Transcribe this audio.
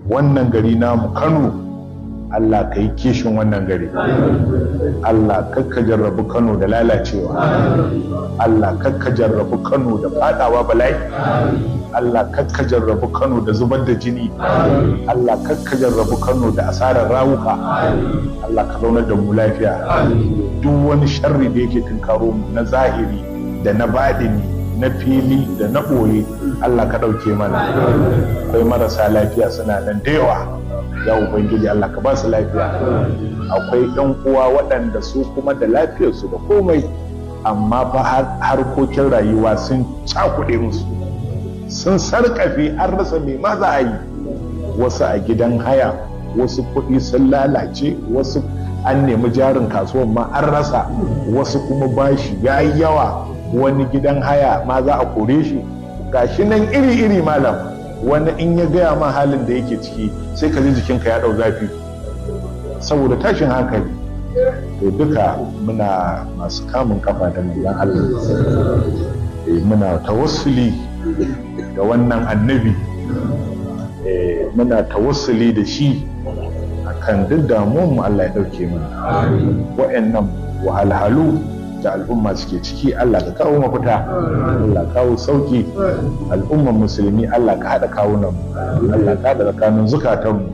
wannan gari namu Kano, Allah ka yi kishin wannan gari. Allah kakka jarrabu Kano da lalacewa. Allah kakka jarrabu Kano da fadawa bala'i. Allah kakka jarrabu Kano da zubar da jini. Allah kakka jarrabu Kano da asarar rawuka. Allah ka zaunar da mu lafiya. Duk wani sharri da yake tunkaro mu na zahiri da na baɗini, na fili da na ɓoye, Allah ka ɗauke mana. Akwai marasa lafiya suna nan da yawa, ya Ubangiji Allah ka ba su lafiya. Akwai ɗan uwa waɗanda su kuma da lafiyarsu da komai, amma fa harkokin rayuwa sun cakuɗe musu, sun sarƙafe an rasa me ma za a yi. Wasu a gidan haya, wasu kuɗi sun lalace, wasu an nemi jarin kasuwan ma an rasa, wasu kuma bashi ya yi yawa, wani gidan haya ma za a kore shi. Gashi nan iri-iri malam, wani in ya gaya ma halin da yake ciki sai ka ji jikinka ya ɗau zafi saboda tashin hankali. To duka muna masu kamun kafa da manzon Allah, muna tawassuli da wannan annabi, muna tawassuli da shi akan duk damuwanmu Allah ya ɗauke mana wa'annan wahalhalu da al'umma suke ciki. Allah ka kawo mafita, Allah kawo sauki. Al'umman musulmi Allah ka haɗa kawunan, Allah ka haɗa tsakanin zukatanmu.